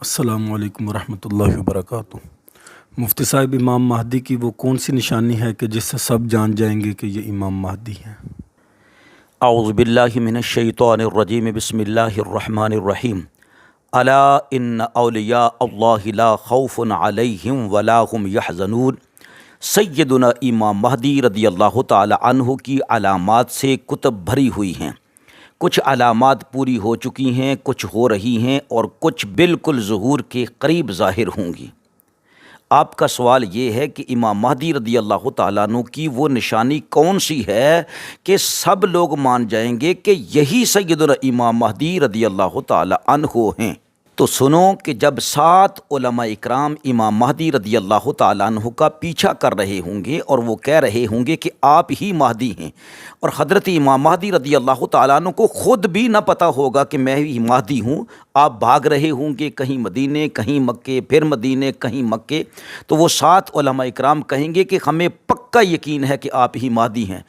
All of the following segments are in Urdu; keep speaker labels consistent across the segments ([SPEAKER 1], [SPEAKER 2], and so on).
[SPEAKER 1] السلام علیکم ورحمۃ اللہ وبرکاتہ۔ مفتی صاحب، امام مہدی کی وہ کون سی نشانی ہے کہ جس سے سب جان جائیں گے کہ یہ امام مہدی ہیں؟
[SPEAKER 2] اعوذ باللہ من الشیطان الرجیم، بسم اللہ الرحمن الرحیم۔ الا ان اولیاء اللہ لا خوف علیہم ولا هم یحزنون۔ سیدنا امام مہدی رضی اللہ تعالی عنہ کی علامات سے کتب بھری ہوئی ہیں۔ کچھ علامات پوری ہو چکی ہیں، کچھ ہو رہی ہیں، اور کچھ بالکل ظہور کے قریب ظاہر ہوں گی۔ آپ کا سوال یہ ہے کہ امام مہدی رضی اللہ تعالیٰ عنہ کی وہ نشانی کون سی ہے کہ سب لوگ مان جائیں گے کہ یہی سیدنا امام مہدی رضی اللہ تعالیٰ عنہ ہیں؟ تو سنو کہ جب 7 علماء اکرام امام مہدی رضی اللہ تعالیٰ عنہ کا پیچھا کر رہے ہوں گے اور وہ کہہ رہے ہوں گے کہ آپ ہی مہدی ہیں، اور حضرت امام مہدی رضی اللہ تعالیٰ عنہ کو خود بھی نہ پتہ ہوگا کہ میں ہی مہدی ہوں، آپ بھاگ رہے ہوں گے کہیں مدینے، کہیں مکے، پھر مدینے، کہیں مکے، تو وہ 7 علماء اکرام کہیں گے کہ ہمیں پکا یقین ہے کہ آپ ہی مہدی ہیں،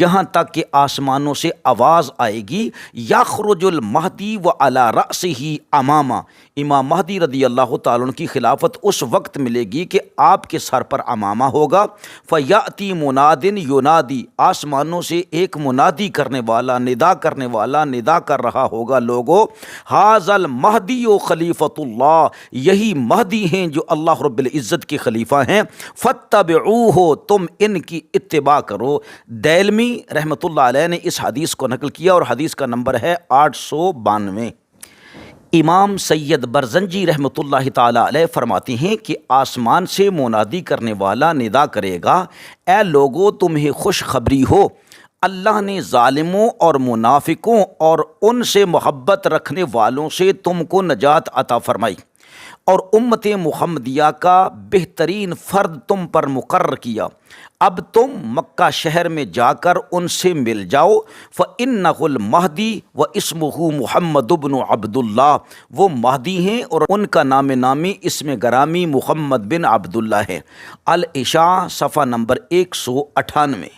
[SPEAKER 2] یہاں تک کہ آسمانوں سے آواز آئے گی یخرج المہدی وعلی رأسہ امامہ۔ امام مہدی رضی اللہ تعالیٰ عنہ کی خلافت اس وقت ملے گی کہ آپ کے سر پر امامہ ہوگا۔ فیأتی منادن ینادی، آسمانوں سے ایک منادی کرنے والا، ندا کرنے والا ندا کر رہا ہوگا، لوگو ھذا المہدی و خلیفۃ اللہ، یہی مہدی ہیں جو اللہ رب العزت کے خلیفہ ہیں، فاتبعوہ، تم ان کی اتباع کرو۔ دیلمی رحمۃ اللہ علیہ نے اس حدیث کو نقل کیا اور حدیث کا نمبر ہے 892۔ امام سید برزنجی رحمۃ اللہ تعالیٰ علیہ فرماتے ہیں کہ آسمان سے منادی کرنے والا ندا کرے گا، اے لوگو تمہیں خوشخبری ہو، اللہ نے ظالموں اور منافقوں اور ان سے محبت رکھنے والوں سے تم کو نجات عطا فرمائی، اور امت محمدیہ کا بہترین فرد تم پر مقرر کیا۔ اب تم مکہ شہر میں جا کر ان سے مل جاؤ۔ فَإِنَّهُ الْمَهْدِي وَإِسْمُهُ محمد بن عبداللہ، وہ مہدی ہیں اور ان کا نام نامی اسم گرامی محمد بن عبداللہ ہے۔ العشاء صفحہ نمبر 198۔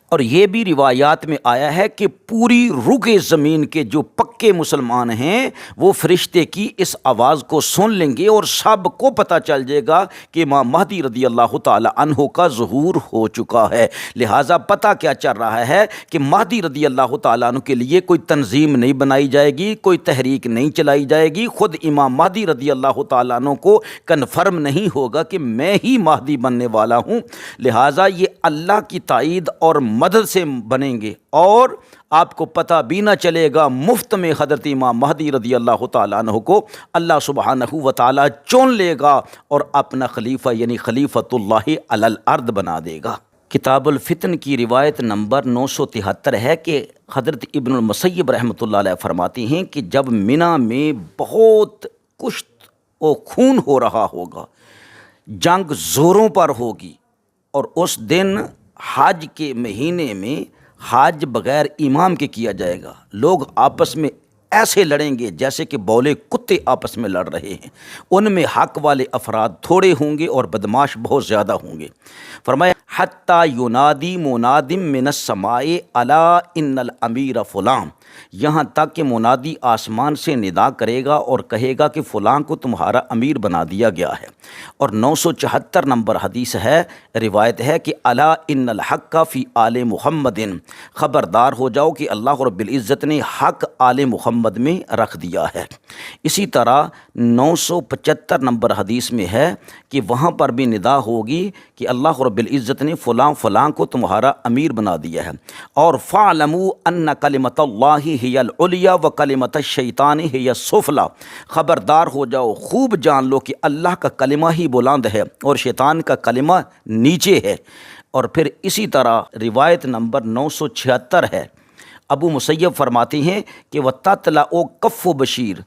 [SPEAKER 2] اور یہ بھی روایات میں آیا ہے کہ پوری رکے زمین کے جو پکے مسلمان ہیں وہ فرشتے کی اس آواز کو سن لیں گے اور سب کو پتہ چل جائے گا کہ امام مہدی رضی اللہ تعالی عنہ کا ظہور ہو چکا ہے۔ لہٰذا پتہ کیا چل رہا ہے کہ مہدی رضی اللہ تعالیٰ عنہ کے لیے کوئی تنظیم نہیں بنائی جائے گی، کوئی تحریک نہیں چلائی جائے گی، خود امام مہدی رضی اللہ تعالیٰ عنہ کو کنفرم نہیں ہوگا کہ میں ہی مہدی بننے والا ہوں۔ لہٰذا یہ اللہ کی تائید اور مدد سے بنیں گے، اور آپ کو پتہ بھی نہ چلے گا، مفت میں حضرت امام مہدی رضی اللہ تعالیٰ عنہ کو اللہ سبحانہ و تعالیٰ چن لے گا اور اپنا خلیفہ یعنی خلیفۃ اللہ علی الارض بنا دے گا۔ کتاب الفتن کی روایت نمبر 973 ہے کہ حضرت ابن المسیب رحمۃ اللہ علیہ فرماتے ہیں کہ جب منی میں بہت کشت و خون ہو رہا ہوگا، جنگ زوروں پر ہوگی، اور اس دن حج کے مہینے میں حج بغیر امام کے کیا جائے گا، لوگ آپس میں ایسے لڑیں گے جیسے کہ بولے کتے آپس میں لڑ رہے ہیں، ان میں حق والے افراد تھوڑے ہوں گے اور بدماش بہت زیادہ ہوں گے۔ فرمایا حتیٰ ینادی منادم من السماء الا ان الامیر فلاں، یہاں تک کہ منادی آسمان سے ندا کرے گا اور کہے گا کہ فلاں کو تمہارا امیر بنا دیا گیا ہے۔ اور 974 نمبر حدیث ہے، روایت ہے کہ الا ان الحق فی آل محمد، خبردار ہو جاؤ کہ اللہ رب العزت نے حق آل محمد میں رکھ دیا ہے۔ اسی طرح 975 نمبر حدیث میں ہے کہ وہاں پر بھی ندا ہوگی کہ اللہ رب العزت نے فلاں فلاں کو تمہارا امیر بنا دیا ہے۔ اور فَاعْلَمُوا أَنَّ كَلِمَةَ اللَّهِ هِيَ الْعُلْيَا وَكَلِمَةَ الشَّيْطَانِ هِيَ السُّفْلَىٰ، خبردار ہو جاؤ، خوب جان لو کہ اللہ کا کلمہ ہی بلند ہے اور شیطان کا کلمہ نیچے ہے۔ اور پھر اسی طرح روایت نمبر 976 ہے، ابو مسیب فرماتے ہیں کہ وَتَطْلَعُ كَفُّ بشیر،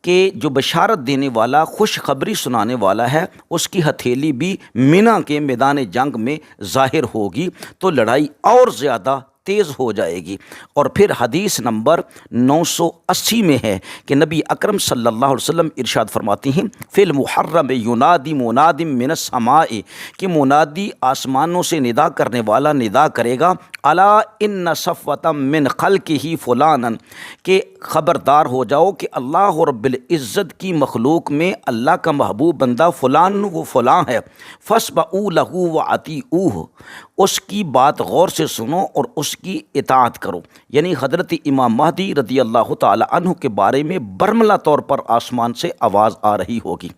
[SPEAKER 2] کہ جو بشارت دینے والا، خوشخبری سنانے والا ہے، اس کی ہتھیلی بھی منی کے میدان جنگ میں ظاہر ہوگی، تو لڑائی اور زیادہ تیز ہو جائے گی۔ اور پھر حدیث نمبر 980 میں ہے کہ نبی اکرم صلی اللہ علیہ وسلم ارشاد فرماتی ہیں فی المحرم ینادی مناد من السماء، کہ منادی آسمانوں سے ندا کرنے والا ندا کرے گا الا ان صفوۃ من خلقہ فلانا، کہ خبردار ہو جاؤ کہ اللہ رب العزت کی مخلوق میں اللہ کا محبوب بندہ فلان وہ فلاں ہے، فاسمعوا لہ واطیعوہ، اس کی بات غور سے سنو اور اس کی اطاعت کرو۔ یعنی حضرت امام مہدی رضی اللہ تعالی عنہ کے بارے میں برملا طور پر آسمان سے آواز آ رہی ہوگی۔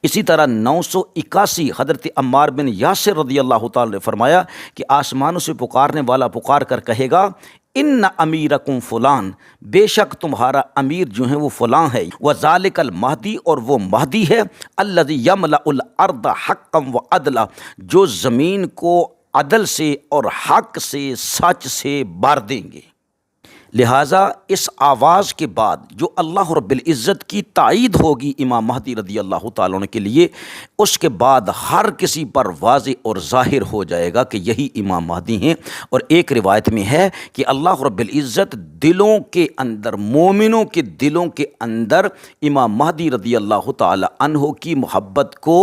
[SPEAKER 2] اسی طرح 981 حضرت عمار بن یاسر رضی اللہ تعالی نے فرمایا کہ آسمانوں سے پکارنے والا پکار کر کہے گا ان امیرکم فلان، بے شک تمہارا امیر جو ہیں وہ فلاں ہے، وذالک المہدی، اور وہ مہدی ہے، الذی یملأ الارض حقا وعدلا، جو زمین کو عدل سے اور حق سے سچ سے بھر دیں گے۔ لہٰذا اس آواز کے بعد جو اللہ رب العزت کی تائید ہوگی امام مہدی رضی اللہ تعالیٰ عنہ کے لیے، اس کے بعد ہر کسی پر واضح اور ظاہر ہو جائے گا کہ یہی امام مہدی ہیں۔ اور ایک روایت میں ہے کہ اللہ رب العزت دلوں کے اندر، مومنوں کے دلوں کے اندر امام مہدی رضی اللہ تعالیٰ عنہ کی محبت کو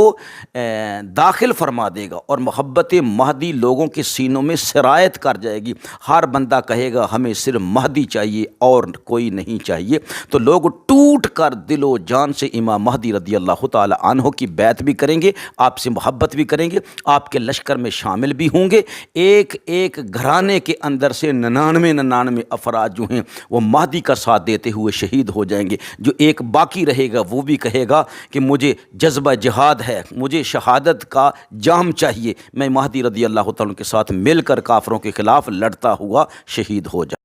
[SPEAKER 2] داخل فرما دے گا، اور محبت مہدی لوگوں کے سینوں میں سرایت کر جائے گی۔ ہر بندہ کہے گا ہمیں صرف مہدی چاہیے اور کوئی نہیں چاہیے، تو لوگ ٹوٹ کر دل و جان سے امام مہدی رضی اللہ تعالی عنہ کی بیعت بھی کریں گے، آپ سے محبت بھی کریں گے، آپ کے لشکر میں شامل بھی ہوں گے۔ ایک ایک گھرانے کے اندر سے 99 افراد جو ہیں وہ مہدی کا ساتھ دیتے ہوئے شہید ہو جائیں گے۔ جو ایک باقی رہے گا وہ بھی کہے گا کہ مجھے جذبہ جہاد ہے، مجھے شہادت کا جام چاہیے، میں مہدی رضی اللہ تعالیٰ کے ساتھ مل کر کافروں کے خلاف لڑتا ہوا شہید ہو جاؤں۔